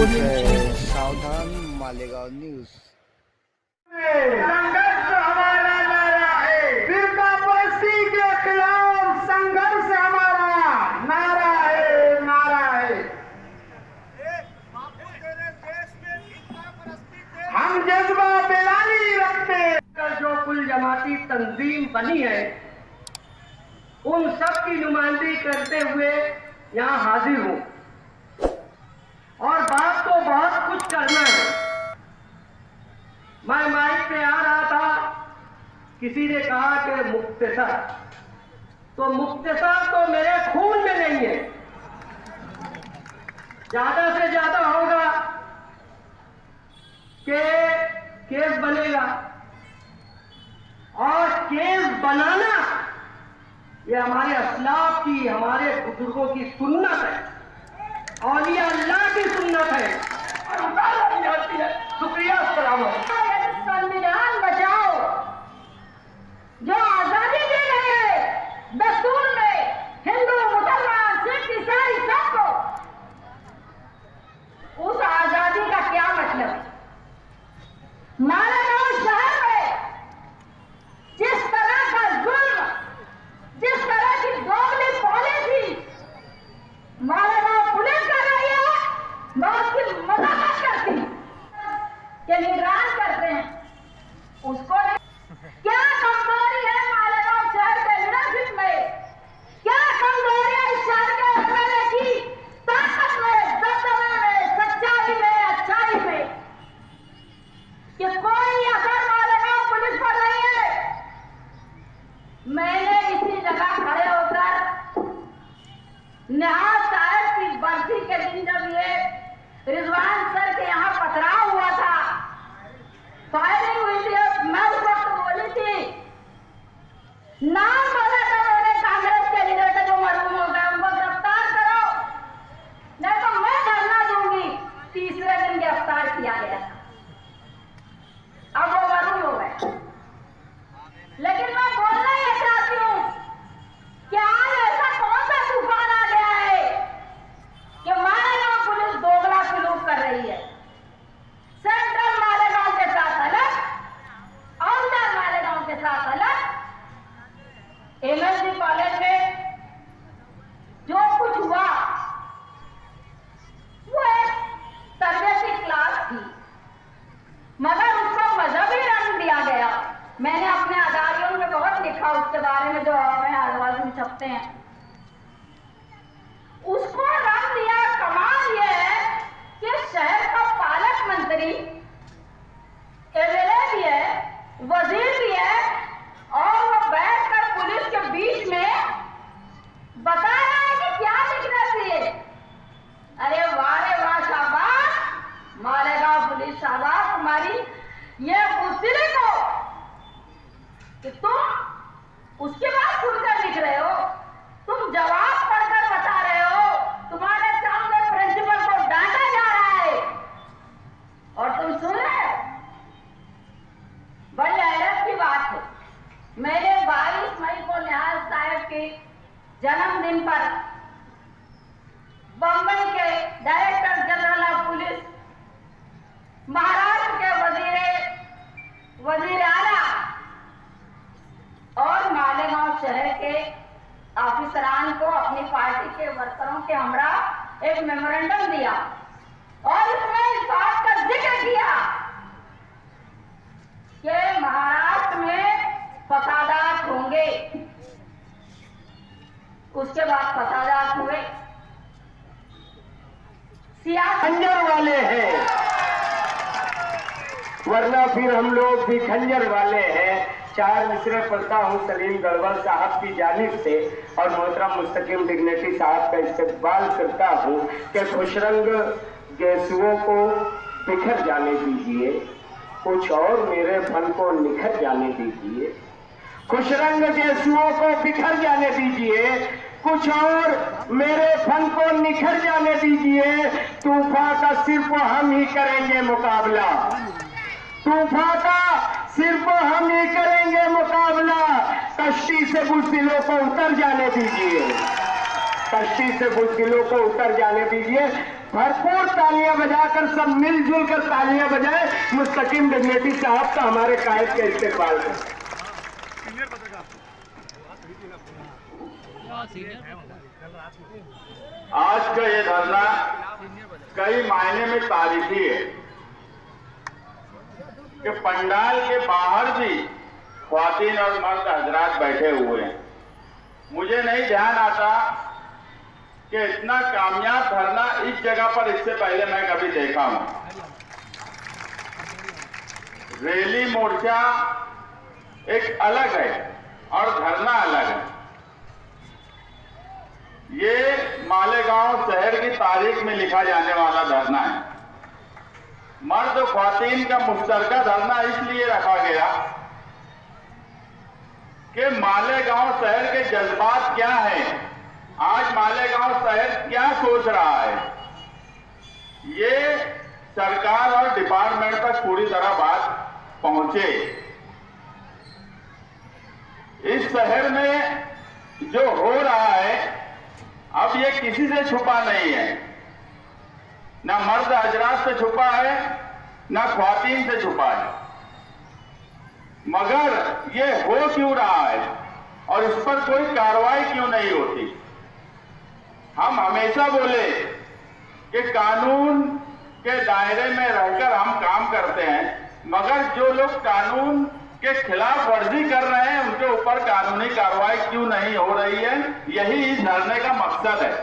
सावधान मालेगांव न्यूज। संघर्ष हमारा नारा है, फिरकापरस्ती के खिलाफ संघर्ष हमारा नारा है, नारा है। हम जज्बा बेलानी रखते। जो कुल जमाती तंजीम बनी है उन सब की नुमाइंदगी करते हुए यहाँ हाजिर हूँ और बात तो बहुत कुछ करना है। मैं माइक पे आ रहा था, किसी ने कहा कि मुख्तसर, तो मुख्तसर तो मेरे खून में नहीं है। ज्यादा से ज्यादा होगा कि केस बनेगा और केस बनाना ये हमारे असलाफ की, हमारे बुजुर्गों की सुन्नत है, औलिया अल्लाह की सुन्नत है और उतारी जाती है। शुक्रिया, सलामत। संविधान बचाओ जो आजादी दे रहे हैं दस्तूर में हिंदू मुसलमान सिख ईसाई सबको, उस आजादी का क्या मतलब? मालेगांव शहर में जिस तरह का जुल्म, जिस तरह की दोगली पॉलिसी मालेगांव पुलिस कर रही है, मैं उसकी मदद करती कि निगरान करते हैं उसको। क्या कमजोरी है मालेगांव शहर के लीडरशिप में? क्या कमजोरी है इस शहर के एमएलए की ताकत में, दबदबे में, सच्चाई में, अच्छाई में, कि कोई असर मालेगांव पुलिस पर नहीं है? मैंने इसी जगह खड़े होकर निहाल साहब की बरसी के दिन जब ये रिजवान सर के यहाँ पथराव हुआ था, फायरिंग हुई थी, मैं उस वक्त बोली थी, नाम बोला था मैंने कांग्रेस के लीडर का जो मरहूम हो गए उनको गिरफ्तार करो, नहीं तो मैं धरना दूंगी। तीसरे दिन गिरफ्तार किया गया था, अब वो मरहूम हो गए। लेकिन मैं बोलना ये चाहती हूँ कि आज ऐसा कौन सा तूफान आ गया है कि मालेगांव पुलिस दोगला सलूक कर रही है। सेंट्रल मालेगांव के साथ अलग, आउटर मालेगांव के साथ अलग। एमएसडी कॉलेज में जो कुछ हुआ वो एक तरबियती क्लास थी, मगर उसको मजहबी रंग दिया गया। मैंने अपने अदारियों में बहुत लिखा उसके बारे में, जो हमें आजवाज में छपते हैं, उसको रंग दिया। कमाल यह है कि शहर का पालक मंत्री एमएलए भी है, वजीर भी है, और वो बैठकर पुलिस के बीच में बता रहा है कि क्या लिखना चाहिए। अरे वाह रे वाह, शाबाश मालेगांव पुलिस, शाबाश तुम्हारी ये बुजदिली को कि तुम उसके बाद खुलकर लिख रहे हो, तुम जवाब पढ़कर बता रहे हो, तुम्हारे सामने प्रिंसिपल को डांटा जा रहा है और तुम सुन रहे हो। बड़ी हैरत की बात है, मैंने 22 मई को निहाल साहब के जन्मदिन पर बंबई के director general of police, Maharashtra के वजीर आला और मालेगांव शहर के ऑफिसरान को, अपनी पार्टी के वर्करों के हमरा एक मेमोरेंडम दिया और इसमें इस बात का जिक्र किया कि महाराष्ट्र में फसादात होंगे। उसके बाद फसादात हुए, खंजर वाले हैं, वरना फिर हम लोग भी खंजर वाले हैं। 4 मिसरे पढ़ता हूँ सलीम गढ़वाल साहब की जानिब से और मोहतरम मुस्तकीम डिग्नेटी साहब का इस्तेमाल करता हूँ कि खुशरंग गेसुओं को बिखर जाने दीजिए, कुछ और मेरे फन को निखर जाने दीजिए। खुशरंग गेसुओं को बिखर जाने दीजिए, कुछ और मेरे फन को निखर जाने दीजिए। तूफान का सिर्फ हम ही करेंगे मुकाबला, तूफान का सिर्फ हम ही करेंगे मुकाबला। कश्ती से बुज़दिलों को उतर जाने दीजिए। कश्ती से बुजदिलों को उतर जाने दीजिए। भरपूर तालियां बजाकर सब मिलजुल कर तालियां बजाए मुस्तकीम डिग्नेटी साहब का, हमारे कायद के इस्तेमाल में। आज का ये धरना कई मायने में तारीखी है कि पंडाल के बाहर भी ख्वातीन और मर्द हजरात बैठे हुए हैं। मुझे नहीं ध्यान आता कि इतना कामयाब धरना इस जगह पर इससे पहले मैं कभी देखा हूं। रैली मोर्चा एक अलग है और धरना अलग है। ये मालेगांव शहर की तारीख में लिखा जाने वाला धरना है। मर्द और ख्वातीन का मुश्तरका धरना इसलिए रखा गया कि मालेगांव शहर के जज्बात क्या हैं, आज मालेगांव शहर क्या सोच रहा है, ये सरकार और डिपार्टमेंट तक पूरी तरह बात पहुंचे। इस शहर में जो हो रहा है अब ये किसी से छुपा नहीं है, ना मर्द हजरात से छुपा है, ना ख्वातीन से छुपा है। मगर ये हो क्यों रहा है और इस पर कोई कार्रवाई क्यों नहीं होती? हम हमेशा बोले कि कानून के दायरे में रहकर हम काम करते हैं, मगर जो लोग कानून के खिलाफ वर्जी कर रहे हैं उनके ऊपर कानूनी कार्रवाई क्यों नहीं हो रही है, यही इस धरने का मकसद है।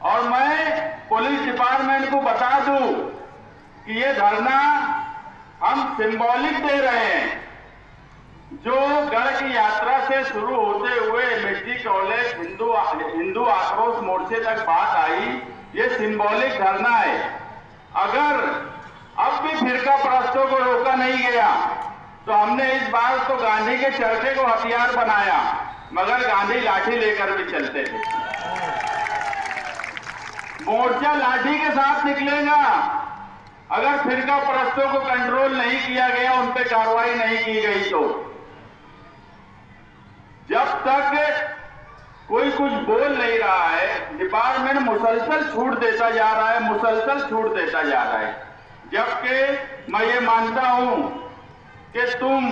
और मैं पुलिस डिपार्टमेंट को बता दूं कि ये धरना हम सिंबॉलिक दे रहे हैं। जो गढ़ की यात्रा से शुरू होते हुए मिर्ची कॉलेज हिंदू आक्रोश मोर्चे तक बात आई, ये सिंबॉलिक धरना है। अगर अब भी फिरका परस्तों को रोका नहीं गया तो हमने इस बार तो गांधी के चरखे को हथियार बनाया, मगर गांधी लाठी लेकर भी चलते थे। मोर्चा लाठी के साथ निकलेगा अगर फिरका परस्तों को कंट्रोल नहीं किया गया, उन पर कार्रवाई नहीं की गई तो। जब तक कोई कुछ बोल नहीं रहा है, डिपार्टमेंट मुसलसल छूट देता जा रहा है, मुसलसल छूट देता जा रहा है। जबकि मैं ये मानता हूं कि तुम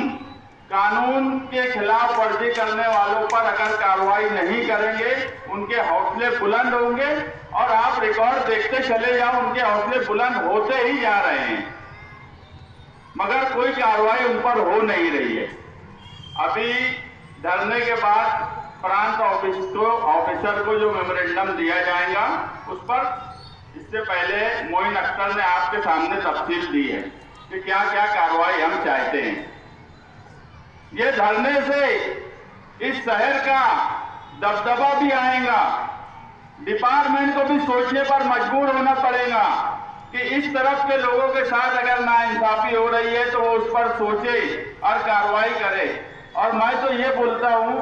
कानून के खिलाफ वर्जी करने वालों पर अगर कार्रवाई नहीं करेंगे, उनके हौसले बुलंद होंगे और आप रिकॉर्ड देखते चले जाओ, उनके हौसले बुलंद होते ही जा रहे हैं, मगर कोई कार्रवाई उन पर हो नहीं रही है। अभी धरने के बाद प्रांत ऑफिसर को जो मेमोरेंडम दिया जाएगा उस पर इससे पहले मोइन अख्तर ने आपके सामने तफसील दी है कि क्या क्या कार्रवाई हम चाहते हैं। ये धरने से इस शहर का दबदबा भी आएगा, डिपार्टमेंट को भी सोचने पर मजबूर होना पड़ेगा कि इस तरफ के लोगों के साथ अगर नाइंसाफी हो रही है तो वो उस पर सोचे और कार्रवाई करे। और मैं तो ये बोलता हूं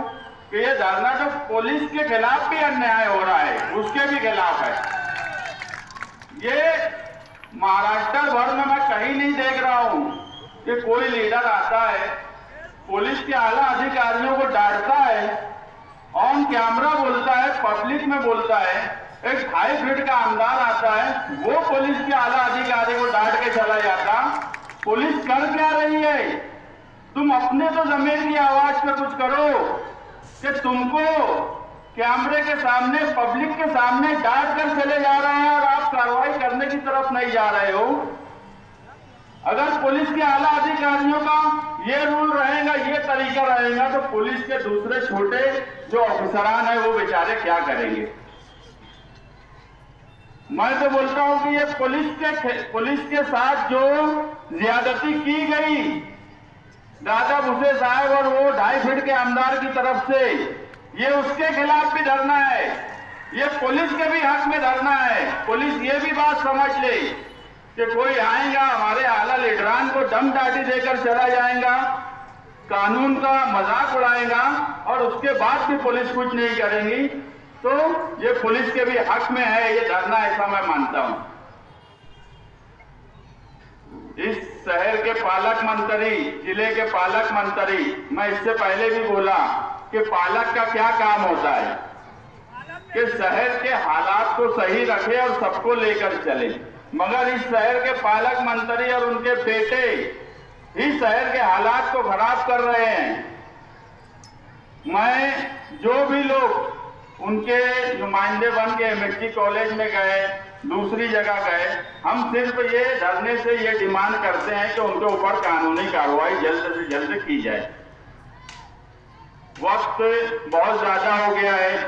कि ये धरना तो पुलिस के खिलाफ भी अन्याय हो रहा है, उसके भी खिलाफ है। ये महाराष्ट्र भर में मैं कहीं नहीं देख रहा हूं कि कोई लीडर आता है, पुलिस के आला अधिकारियों को डांटता है, ऑन कैमरा बोलता है, पब्लिक में बोलता है। एक 2.5 फीट का आमदार आता है, वो पुलिस के आला अधिकारी को डांट के चला जाता। पुलिस कर क्या रही है? तुम अपने तो जमीन की आवाज पे कुछ करो कि तुमको कैमरे के सामने, पब्लिक के सामने डांट कर चले जा रहे हैं और आप कार्रवाई करने की तरफ नहीं जा रहे हो। अगर पुलिस के आला अधिकारियों का ये रूल रहेगा, ये तरीका रहेगा, तो पुलिस के दूसरे छोटे जो अफसरान है वो बेचारे क्या करेंगे? मैं तो बोलता हूं कि ये पुलिस के साथ जो ज्यादती की गई दादा भूसे साहब और वो 2.5 फीट के आमदार की तरफ से, ये उसके खिलाफ भी धरना है, ये पुलिस के भी हक में धरना है। पुलिस ये भी बात समझ ले कि कोई आएगा हमारे आला लीडरान को दम दाटी देकर चला जाएगा, कानून का मजाक उड़ाएगा और उसके बाद भी पुलिस कुछ नहीं करेगी, तो ये पुलिस के भी हक में है ये धरना, ऐसा मैं मानता हूं। इस शहर के पालक मंत्री, जिले के पालक मंत्री, मैं इससे पहले भी बोला कि पालक का क्या काम होता है। कि शहर के हालात को सही रखे और सबको लेकर चले, मगर इस शहर के पालक मंत्री और उनके बेटे ही शहर के हालात को खराब कर रहे हैं। मैं जो भी लोग उनके नुमाइंदे बन के एमएसजी कॉलेज में गए, दूसरी जगह गए, हम सिर्फ ये धरने से ये डिमांड करते हैं कि उनके ऊपर कानूनी कार्रवाई जल्द से जल्द की जाए। वक्त बहुत ज्यादा हो गया है,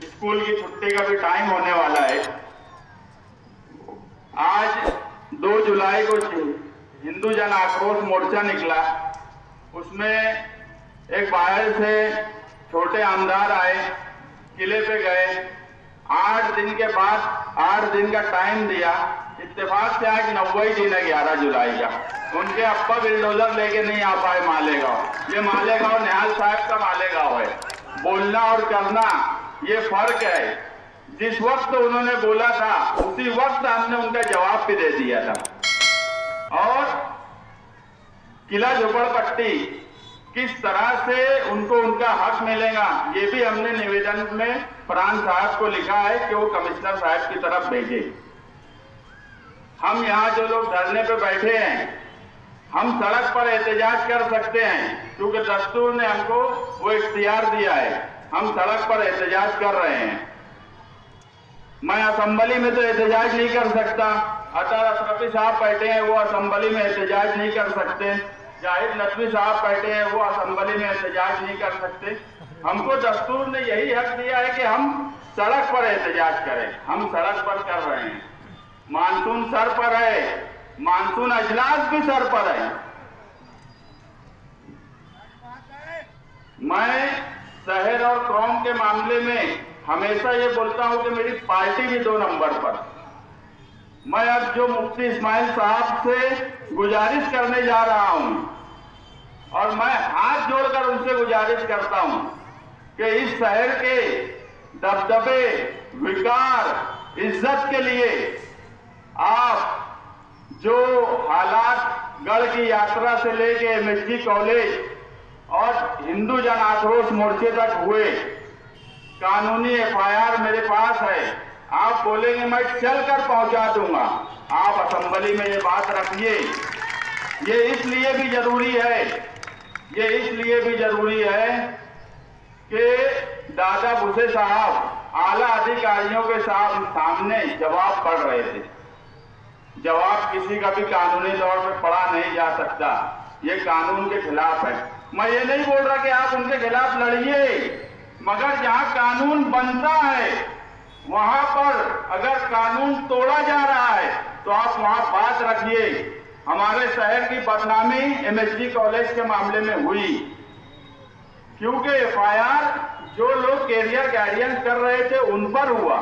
स्कूल की छुट्टी का भी टाइम होने वाला है। आज 2 जुलाई को हिंदू जन आक्रोश मोर्चा निकला, उसमें एक बाहर से छोटे आमदार आए, किले पे गए, 8 दिन के बाद 8 दिन का टाइम दिया। इत्तेफाक से आज 90 दिन है 11 जुलाई का। उनके अप्पा बिल्डोजर लेके नहीं आ पाए मालेगांव। ये मालेगांव निहाल साहब का मालेगांव है। बोलना और करना ये फर्क है। जिस वक्त उन्होंने बोला था उसी वक्त हमने उनका जवाब भी दे दिया था। और किला झोपड़पट्टी किस तरह से उनको उनका हक मिलेगा ये भी हमने निवेदन में फरहान साहब को लिखा है कि वो कमिश्नर साहब की तरफ भेजे। हम यहाँ जो लोग धरने पे बैठे हैं, हम सड़क पर एहतजाज कर सकते हैं क्योंकि दस्तूर ने हमको वो इख्तियार दिया है। हम सड़क पर एहतजाज कर रहे हैं। मैं असेंबली में तो एहतजाज नहीं कर सकता। अतर अशरफी साहब बैठे हैं, वो असेंबली में एहतजाज नहीं कर सकते। जाहिद नकवी साहब बैठे हैं, वो असेंबली में एहतजाज नहीं कर सकते। हमको दस्तूर ने यही हक दिया है कि हम सड़क पर एहतजाज करें। हम सड़क पर कर रहे हैं। मानसून सर पर है, मानसून अजलास भी सर पर है। मैं शहर और कौम के मामले में हमेशा ये बोलता हूं कि मेरी पार्टी भी 2 नंबर पर। मैं अब जो मुफ्ती इस्माइल साहब से गुजारिश करने जा रहा हूं और मैं हाथ जोड़कर उनसे गुजारिश करता हूं कि इस शहर के दबदबे, विकार, इज्जत के लिए आप जो हालात गढ़ की यात्रा से लेके एमएसजी कॉलेज और हिंदू जन आक्रोश मोर्चे तक हुए, कानूनी एफआईआर मेरे पास है। आप बोलेंगे मैं चलकर पहुंचा दूंगा। आप असेंबली में ये बात रखिए। ये इसलिए भी जरूरी है, ये इसलिए भी जरूरी है कि दादा भूसे साहब आला अधिकारियों के सामने जवाब पढ़ रहे थे। जवाब किसी का भी कानूनी तौर पर पढ़ा नहीं जा सकता, ये कानून के खिलाफ है। मैं ये नहीं बोल रहा कि आप उनके खिलाफ लड़िए, मगर जहां कानून बनता है वहां पर अगर कानून तोड़ा जा रहा है तो आप वहां बात रखिए। हमारे शहर की बदनामी एमएसजी कॉलेज के मामले में हुई क्योंकि एफआईआर जो लोग कैरियर गाइडेंस कर रहे थे उन पर हुआ।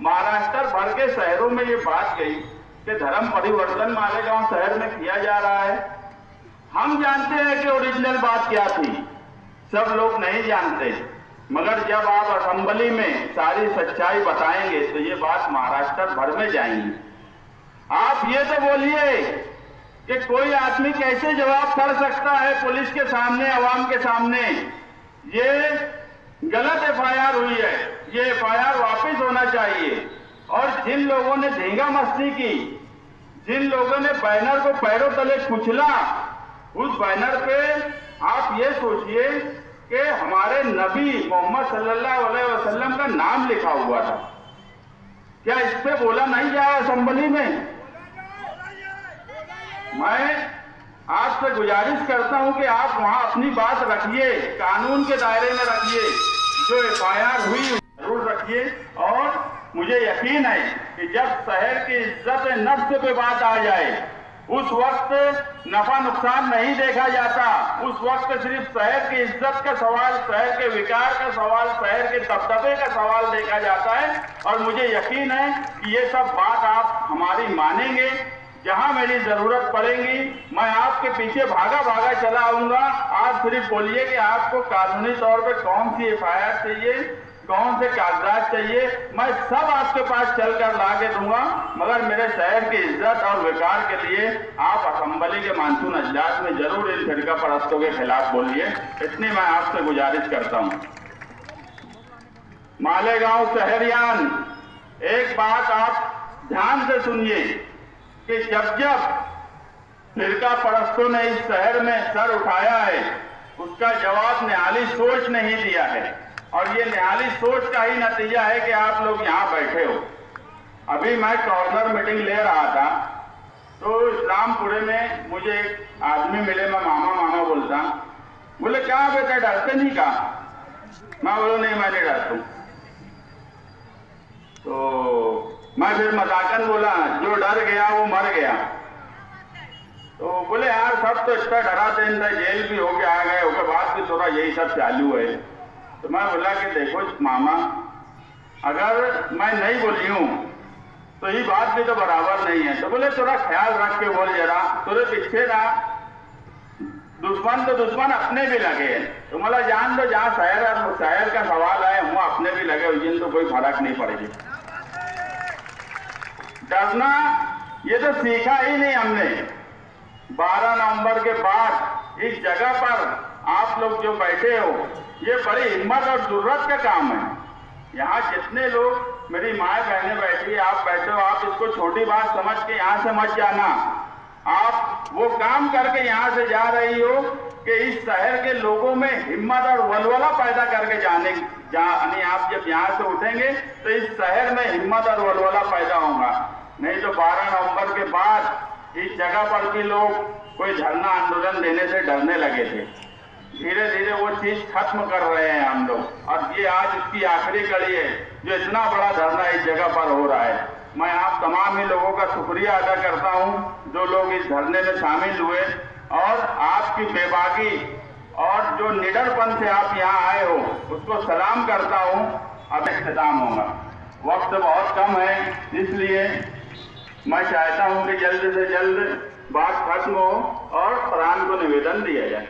महाराष्ट्र भर के शहरों में ये बात गई कि धर्म परिवर्तन मालेगांव शहर में किया जा रहा है। हम जानते हैं कि ओरिजिनल बात क्या थी, सब लोग नहीं जानते, मगर जब आप असेंबली में सारी सच्चाई बताएंगे तो ये बात महाराष्ट्र भर में जाएंगी। आप ये तो बोलिए कि कोई आदमी कैसे जवाब कर सकता है पुलिस के सामने, अवाम के सामने। ये गलत एफआईआर हुई है, ये एफआईआर वापस होना चाहिए। और जिन लोगों ने धींगा मस्ती की, जिन लोगों ने बैनर को पैरों तले कुचला, उस बैनर पे आप ये सोचिए कि हमारे नबी मोहम्मद सल्लल्लाहु अलैहि वसल्लम का नाम लिखा हुआ था। क्या इस पे बोला नहीं जाए असेंबली में? मैं आपसे गुजारिश करता हूं कि आप वहां अपनी बात रखिए, कानून के दायरे में रखिए, जो एफआईआर हुई जरूर रखिए। और मुझे यकीन है कि जब शहर की इज्जत नफ्स पे बात आ जाए उस वक्त नफा नुकसान नहीं देखा जाता। उस वक्त सिर्फ शहर की इज्जत का सवाल, शहर के विकार का सवाल, शहर के दबदबे का सवाल देखा जाता है। और मुझे यकीन है कि ये सब बात आप हमारी मानेंगे। जहां मेरी जरूरत पड़ेगी मैं आपके पीछे भागा भागा चला आऊंगा। आप सिर्फ बोलिए कि आपको कानूनी तौर पर कौन सी एफआईआर चाहिए, कौन से कागजात चाहिए, मैं सब आपके पास चलकर ला के दूंगा। मगर मेरे शहर की इज्जत और विकार के लिए आप असेंबली के मानसून अजलास में जरूर इन फिरका परस्तों के खिलाफ बोलिए। इतनी मैं आपसे गुजारिश करता हूं। मालेगांव शहरियान, एक बात आप ध्यान से सुनिए कि जब जब फिरका परस्तों ने इस शहर में सर उठाया है, उसका जवाब निहाली सोच नहीं दिया है। और ये निहाली सोच का ही नतीजा है कि आप लोग यहाँ बैठे हो। अभी मैं कॉर्नर मीटिंग ले रहा था तो इस्लामपुरे में मुझे एक आदमी मिले, मैं मामा मामा बोलता। बोले क्या बेटा डरते नहीं का? मैं बोलो नहीं मैं नहीं डरता। तो मैं फिर मजाकन बोला जो डर गया वो मर गया। तो बोले यार सब तो इतना डराते हैं, जेल भी होके आ गए, उसके बाद भी थोड़ा यही सब चालू है। तो मैं बोला कि देखो मामा, अगर मैं नहीं बोली हूं तो ये बात भी तो बराबर नहीं है। तो बोले थोड़ा ख्याल रख के बोल जरा, थोड़े पीछे ना, दुश्मन तो दुश्मन अपने भी लगे हैं। तो मतलब जान दो जहाँ शहर का सवाल है वहाँ अपने भी लगे हुए, तो कोई फर्क नहीं पड़ेगी। डरना ये तो सीखा ही नहीं हमने। 12 नवंबर के बाद इस जगह पर आप लोग जो बैठे हो, ये बड़ी हिम्मत और जरूरत का काम है। यहाँ जितने लोग, मेरी माए बहनें बैठी, आप बैठे हो, आप इसको छोटी बात समझ के यहाँ से मत जाना। आप वो काम करके यहाँ से जा रही हो कि इस शहर के लोगों में हिम्मत और वलवला पैदा करके यानी आप जब यहाँ से उठेंगे तो इस शहर में हिम्मत और वलवला पैदा होगा। नहीं तो 12 नवंबर के बाद इस जगह पर भी लोग कोई धरना आंदोलन देने से डरने लगे थे। धीरे धीरे वो चीज खत्म कर रहे हैं हम लोग, और ये आज इसकी आखिरी कड़ी है जो इतना बड़ा धरना इस जगह पर हो रहा है। मैं आप तमाम ही लोगों का शुक्रिया अदा करता हूं जो लोग इस धरने में शामिल हुए, और आपकी बेबाकी और जो निडरपन से आप यहाँ आए हो उसको सलाम करता हूं। अब इख्तिताम होगा, वक्त बहुत कम है, इसलिए मैं चाहता हूं कि जल्द से जल्द बात खत्म हो और प्राण को निवेदन दिया जाए।